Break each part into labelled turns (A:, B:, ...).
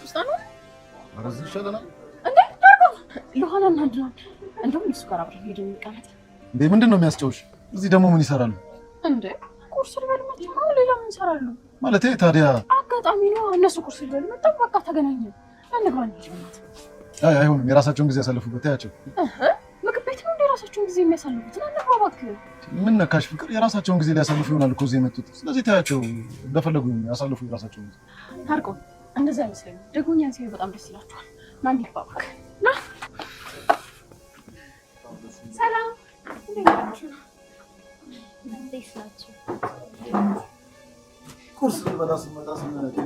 A: ውስጥ ነው
B: አረዝ ይሻለና
A: እንዴ ታርጎ ለሆነ እናድናል እንደውም እሱ ጋር አብረን ሄደን እንቀመጥ
B: እንዴ ምንድነው የሚያስጨውሽ እዚህ ደግሞ ምን ይሰራሉ
A: እንዴ ቁርስ ልበል መጣሁ ሌላ ምን ይሰራሉ
B: ማለት ታዲያ
A: አጋጣሚ ነው እነሱ ቁርስ ልበል መጣሁ በቃ ተገናኘን አንግባን ይጀምራል
B: አይሆንም የራሳቸውን ጊዜ ያሳልፉበት ያቸው
A: ምግብ ቤት ነው የራሳቸውን ጊዜ የሚያሳልፉት እናባባክ
B: ምን ነካሽ ፍቅር የራሳቸውን ጊዜ ሊያሳልፉ ይሆናል እኮ እዚህ የመጡት ስለዚህ ታያቸው እንደፈለጉ ያሳልፉ የራሳቸውን ጊዜ
A: ታርቆ እንደዛ አይመስለኝም ደግሞኛን ሲሆን በጣም ደስ ይላችኋል ና እንባባክ ና ሰላም እንዴት ናችሁ
C: እንዴት ናችሁ
B: ቁርስ ልበላ ስመጣ ስናያት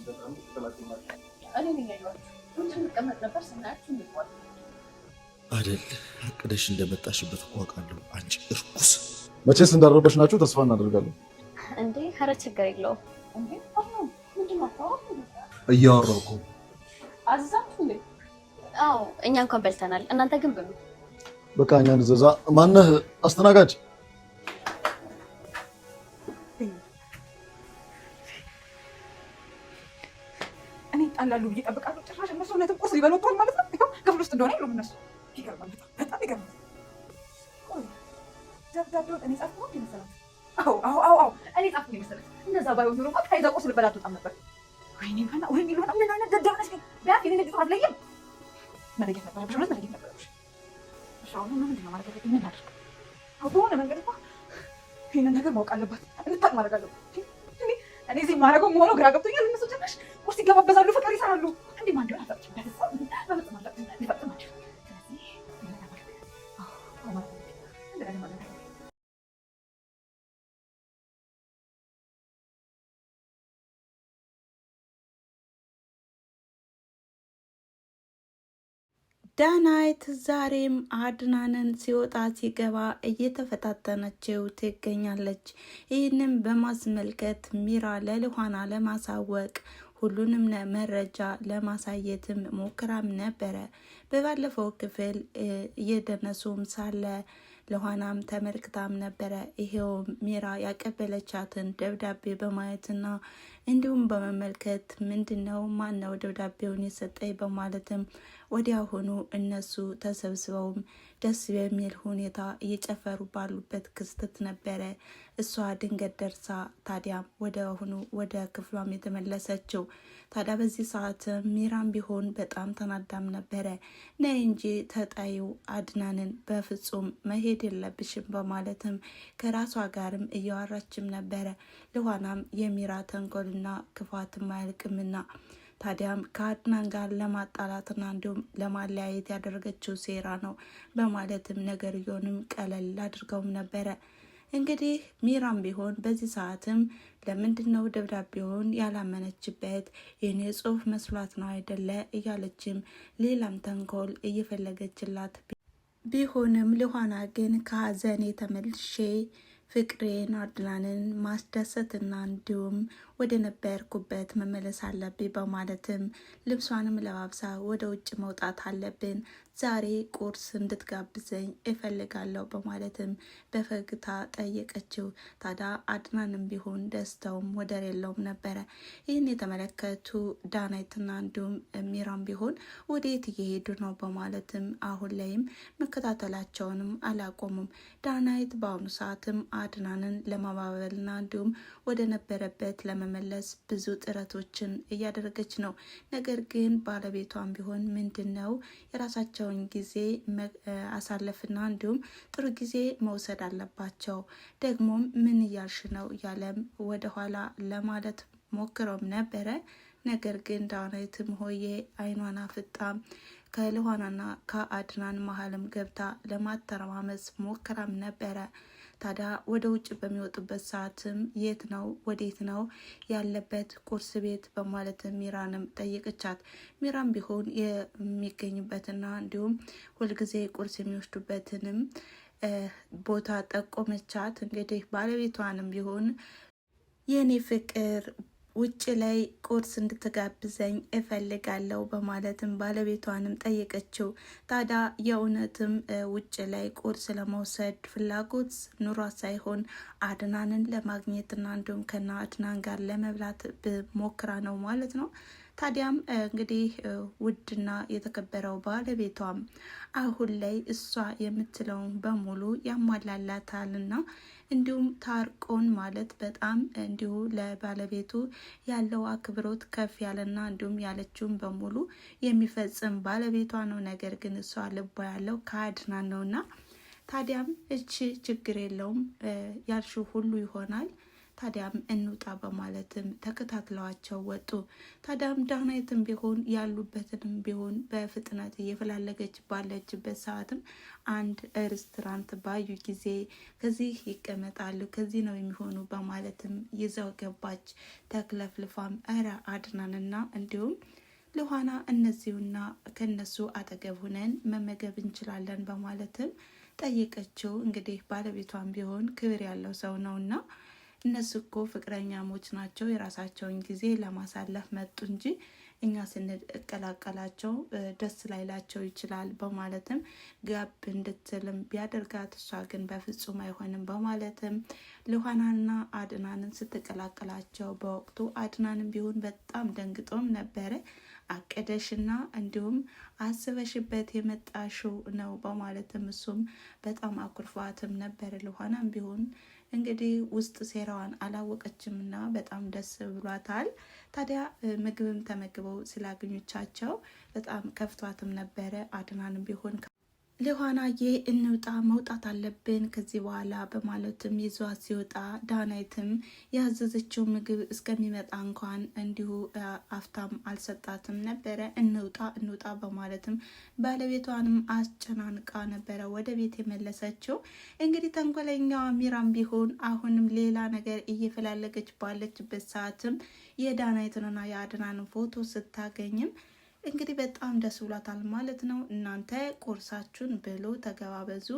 B: በጣም ተላቅማል
A: እኔ ነኝ ያየኋችሁ እንትን መቀመጥ ነበር ስናያችሁ እንባል
D: አይደል አቅደሽ እንደመጣሽበት አውቃለሁ አንቺ እርኩስ
B: መቼስ እንዳረበሽ ናችሁ ተስፋ እናደርጋለን
C: እንዴ ኧረ ችግር የለውም
A: እንዴ አሁን ምንድን ነው
B: እያወራሁ እኮ
A: አዛችሁ እንዴ
C: አዎ እኛ እንኳን በልተናል እናንተ ግን ብሉ
B: በቃ እኛ እንዘዛ ማነህ አስተናጋጅ
E: እኔ ጣላሉ ብዬ እጠብቃለሁ ጭራሽ እነሱ እውነትም ቁርስ ሊበሉ ወጥተዋል ማለት ነው ይኸው ክፍል ውስጥ እንደሆነ የሉም እነሱ ይገርማል በጣም ይገርማል ደብዳቤውን እኔ ጻፍኩ ነው መሰለኝ አዎ እኔ ጻፍኩ ነው መሰለኝ እንደዛ ባይሆን ኖሮ ከይዛ ቁርስ ልበላ አትወጣም ነበር ወይኔ ሆና ምን አይነት ደደብ ነሽ ግን ቢያንስ የኔ ልጅ አትለይም መለየት ነበረብሽ እውነት መለየት ነበረብሽ እሺ አሁን ምንድን ነው ማለት ያለብኝ ምን አድርግ በሆነ መንገድ እኮ ይህንን ነገር ማወቅ አለባት እንድታቅ ማድረግ አለባት እኔ እዚህ ማድረገው መሆኑ ግራ ገብቶኛል እነሱ ጭራሽ ቁርስ ይገባበዛሉ ፍቅር ይሰራሉ እንዴ ማን እንደሆነ አታውቂም በፍጹም አላውቅም ሊፈጽማቸው ስለዚህ
F: ዳናይት ዛሬም አድናንን ሲወጣ ሲገባ እየተፈታተነችው ትገኛለች። ይህንም በማስመልከት ሚራ ለልኋና ለማሳወቅ ሁሉንም መረጃ ለማሳየትም ሞክራም ነበረ። በባለፈው ክፍል እየደነሱም ሳለ ለኋናም ተመልክታም ነበረ። ይሄው ሚራ ያቀበለቻትን ደብዳቤ በማየትና እንዲሁም በመመልከት ምንድነው ማነው ደብዳቤውን የሰጠኝ በማለትም ወዲያውኑ እነሱ ተሰብስበውም ደስ በሚል ሁኔታ እየጨፈሩ ባሉበት ክስተት ነበረ። እሷ ድንገት ደርሳ ታዲያም ወዲያውኑ ወደ ክፍሏም የተመለሰችው። ታዲያ በዚህ ሰዓት ሚራም ቢሆን በጣም ተናዳም ነበረ። ነይ እንጂ ተጣዩ አድናንን በፍጹም መሄድ የለብሽም በማለትም ከራሷ ጋርም እያወራችም ነበረ። ልኋናም የሚራ ተንኮልና ክፋትም አያልቅምና ታዲያም ከአድናን ጋር ለማጣላትና እንዲሁም ለማለያየት ያደረገችው ሴራ ነው በማለትም ነገርየውንም ቀለል አድርገውም ነበረ። እንግዲህ ሚራም ቢሆን በዚህ ሰዓትም ለምንድነው ደብዳቤውን ያላመነችበት የኔ ጽሑፍ መስሏት ነው አይደለ እያለችም ሌላም ተንኮል እየፈለገችላት ቢሆንም ልኋና ግን ከሀዘኔ ተመልሼ ፍቅሬን አድናንን ማስደሰትና እንዲሁም ወደ ነበርኩበት መመለስ አለብኝ በማለትም ልብሷንም ለባብሳ ወደ ውጭ መውጣት አለብን፣ ዛሬ ቁርስ እንድትጋብዘኝ እፈልጋለሁ በማለትም በፈገግታ ጠየቀችው። ታዲያ አድናንም ቢሆን ደስታውም ወደር የለውም ነበረ። ይህን የተመለከቱ ዳናይትና እንዲሁም ሚራም ቢሆን ወዴት እየሄዱ ነው በማለትም አሁን ላይም መከታተላቸውንም አላቆሙም። ዳናይት በአሁኑ ሰዓትም አድናንን ለማባበልና እንዲሁም ወደ ነበረበት ለመመለስ ብዙ ጥረቶችን እያደረገች ነው። ነገር ግን ባለቤቷም ቢሆን ምንድነው የራሳቸውን ጊዜ አሳለፍና እንዲሁም ጥሩ ጊዜ መውሰድ አለባቸው፣ ደግሞም ምን እያልሽ ነው እያለም ወደኋላ ለማለት ሞክረውም ነበረ። ነገር ግን ዳናይትም ሆዬ አይኗን አፍጣም ከልኋናና ከአድናን መሀልም ገብታ ለማተረማመስ ሞክራም ነበረ። ታዲያ ወደ ውጭ በሚወጡበት ሰዓትም የት ነው ወዴት ነው ያለበት ቁርስ ቤት በማለት ሚራንም ጠየቀቻት። ሚራም ቢሆን የሚገኝበትና እንዲሁም ሁልጊዜ ቁርስ የሚወስዱበትንም ቦታ ጠቆመቻት። እንግዲህ ባለቤቷንም ቢሆን የኔ ፍቅር ውጭ ላይ ቁርስ እንድትጋብዘኝ እፈልጋለሁ በማለትም ባለቤቷንም ጠየቀችው። ታዲያ የእውነትም ውጭ ላይ ቁርስ ለመውሰድ ፍላጎት ኑሯ ሳይሆን አድናንን ለማግኘትና እንዲሁም ከና አድናን ጋር ለመብላት ሞክራ ነው ማለት ነው። ታዲያም እንግዲህ ውድና የተከበረው ባለቤቷም አሁን ላይ እሷ የምትለውን በሙሉ ያሟላላታልና እንዲሁም ታርቆን ማለት በጣም እንዲሁ ለባለቤቱ ያለው አክብሮት ከፍ ያለና እንዲሁም ያለችውን በሙሉ የሚፈጽም ባለቤቷ ነው። ነገር ግን እሷ ልቧ ያለው ከአድናን ነውና ታዲያም እቺ ችግር የለውም ያልሽው ሁሉ ይሆናል፣ ታዲያም እንውጣ በማለትም ተከታትለዋቸው ወጡ። ታዲያም ዳናይትም ቢሆን ያሉበትንም ቢሆን በፍጥነት እየፈላለገች ባለችበት ሰዓትም አንድ ሬስቶራንት ባዩ ጊዜ ከዚህ ይቀመጣሉ፣ ከዚህ ነው የሚሆኑ በማለትም ይዘው ገባች። ተክለፍልፋም እረ አድናንና እንዲሁም ለኋና እነዚሁና ከነሱ አጠገብ ሁነን መመገብ እንችላለን በማለትም ጠየቀችው። እንግዲህ ባለቤቷም ቢሆን ክብር ያለው ሰው ነውና እነሱ እኮ ፍቅረኛሞች ናቸው፣ የራሳቸውን ጊዜ ለማሳለፍ መጡ እንጂ እኛ ስንቀላቀላቸው ደስ ላይላቸው ይችላል በማለትም ጋብ እንድትልም ቢያደርጋት እሷ ግን በፍጹም አይሆንም በማለትም ሉሃናና አድናንን ስትቀላቀላቸው በወቅቱ አድናንን ቢሆን በጣም ደንግጦም ነበረ። አቀደሽና እንዲሁም አስበሽበት የመጣሽው ነው በማለትም እሱም በጣም አኩርፏትም ነበር። ሉሃናም ቢሆን እንግዲህ ውስጥ ሴራዋን አላወቀችምና በጣም ደስ ብሏታል። ታዲያ ምግብም ተመግበው ስላገኙቻቸው በጣም ከፍቷትም ነበረ። አድናንም ቢሆን ሉሃናዬ እንውጣ መውጣት አለብን ከዚህ በኋላ በማለትም ይዟት ሲወጣ ዳናይትም ያዘዘችው ምግብ እስከሚመጣ እንኳን እንዲሁ አፍታም አልሰጣትም ነበረ። እንውጣ በማለትም ባለቤቷንም አስጨናንቃ ነበረ ወደ ቤት የመለሰችው። እንግዲህ ተንኮለኛዋ ሚራም ቢሆን አሁንም ሌላ ነገር እየፈላለገች ባለችበት ሰዓትም የዳናይትንና የአድናንን ፎቶ ስታገኝም እንግዲህ በጣም ደስ ብሏታል ማለት ነው። እናንተ ቁርሳችሁን ብሎ ተገባበዙ፣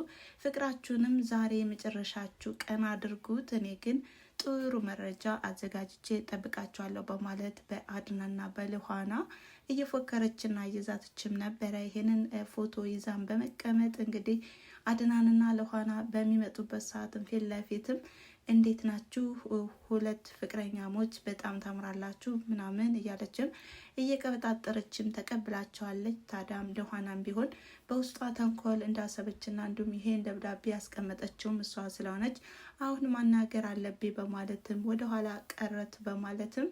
F: ፍቅራችሁንም ዛሬ የመጨረሻችሁ ቀን አድርጉት፣ እኔ ግን ጥሩ መረጃ አዘጋጅቼ ጠብቃችኋለሁ በማለት በአድናና በሉሃና እየፎከረችና እየዛተችም ነበረ። ይሄንን ፎቶ ይዛን በመቀመጥ እንግዲህ አድናንና ሉሃና በሚመጡበት ሰዓትም ፊት ለፊትም እንዴት ናችሁ ሁለት ፍቅረኛሞች በጣም ታምራላችሁ ምናምን እያለችም እየቀበጣጠረችም ተቀብላቸዋለች። ታዲያም ሉሃናም ቢሆን በውስጧ ተንኮል እንዳሰበችና እንዲሁም ይሄን ደብዳቤ ያስቀመጠችውም እሷ ስለሆነች አሁን ማናገር አለብኝ በማለትም ወደኋላ ቀረት በማለትም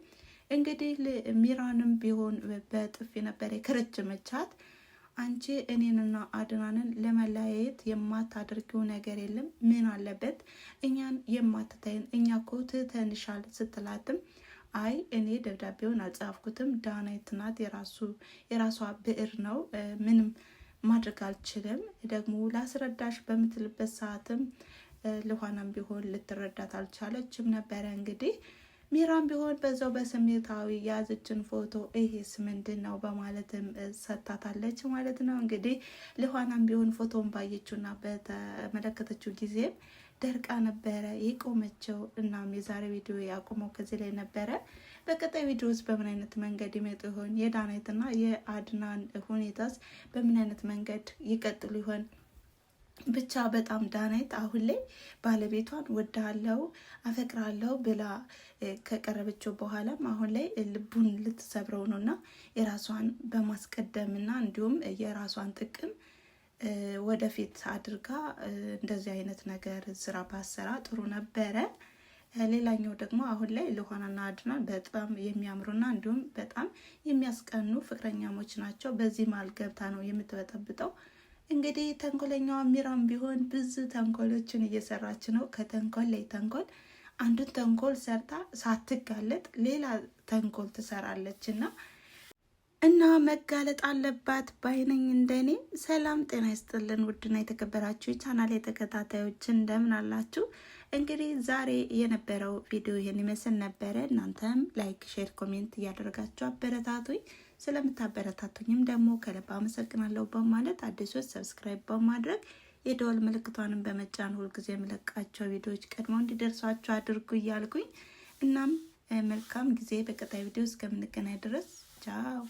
F: እንግዲህ ሚራንም ቢሆን በጥፊ ነበር የከረችመቻት። አንቺ እኔንና አድናንን ለመለያየት የማታደርጊው ነገር የለም፣ ምን አለበት እኛን የማትታይን፣ እኛ እኮ ትተንሻል ስትላትም አይ እኔ ደብዳቤውን አልጻፍኩትም፣ ዳናይት ናት፣ የራሷ ብዕር ነው፣ ምንም ማድረግ አልችልም፣ ደግሞ ላስረዳሽ በምትልበት ሰዓትም ሉሃናም ቢሆን ልትረዳት አልቻለችም ነበረ። እንግዲህ ሚራም ቢሆን በዛው በስሜታዊ የያዘችን ፎቶ ይሄስ ምንድን ነው በማለትም ሰታታለች ማለት ነው። እንግዲህ ሉሃናም ቢሆን ፎቶን ባየችውና በተመለከተችው ጊዜም ደርቃ ነበረ የቆመችው። እናም የዛሬ ቪዲዮ ያቆመው ከዚህ ላይ ነበረ። በቀጣይ ቪዲዮ ውስጥ በምን አይነት መንገድ ይመጡ ይሆን? የዳናይትና የአድናን ሁኔታስ በምን አይነት መንገድ ይቀጥሉ ይሆን? ብቻ በጣም ዳናይት አሁን ላይ ባለቤቷን ወዳለው አፈቅራለሁ ብላ ከቀረበችው በኋላም አሁን ላይ ልቡን ልትሰብረው ነውና የራሷን በማስቀደምና እንዲሁም የራሷን ጥቅም ወደፊት አድርጋ እንደዚህ አይነት ነገር ስራ ባሰራ ጥሩ ነበረ። ሌላኛው ደግሞ አሁን ላይ ሉሃናና አድናን በጣም የሚያምሩና እንዲሁም በጣም የሚያስቀኑ ፍቅረኛሞች ናቸው። በዚህ መሀል ገብታ ነው የምትበጠብጠው። እንግዲህ ተንኮለኛዋ ሚራም ቢሆን ብዙ ተንኮሎችን እየሰራች ነው። ከተንኮል ላይ ተንኮል፣ አንዱን ተንኮል ሰርታ ሳትጋለጥ ሌላ ተንኮል ትሰራለች እና መጋለጥ አለባት ባይነኝ እንደኔ። ሰላም ጤና ይስጥልን ውድና የተከበራችሁ ቻናል የተከታታዮች እንደምን አላችሁ? እንግዲህ ዛሬ የነበረው ቪዲዮ ይሄን ይመስል ነበረ። እናንተም ላይክ፣ ሼር፣ ኮሜንት እያደረጋችሁ አበረታቱኝ። ስለምታበረታቱኝም ደግሞ ከልብ አመሰግናለሁ በማለት አዲሶች ሰብስክራይብ በማድረግ የደወል ምልክቷንም በመጫን ሁልጊዜ የምለቃቸው ቪዲዮዎች ቀድመው እንዲደርሷችሁ አድርጉ እያልኩኝ እናም መልካም ጊዜ። በቀጣይ ቪዲዮ እስከምንገናኝ ድረስ ቻው።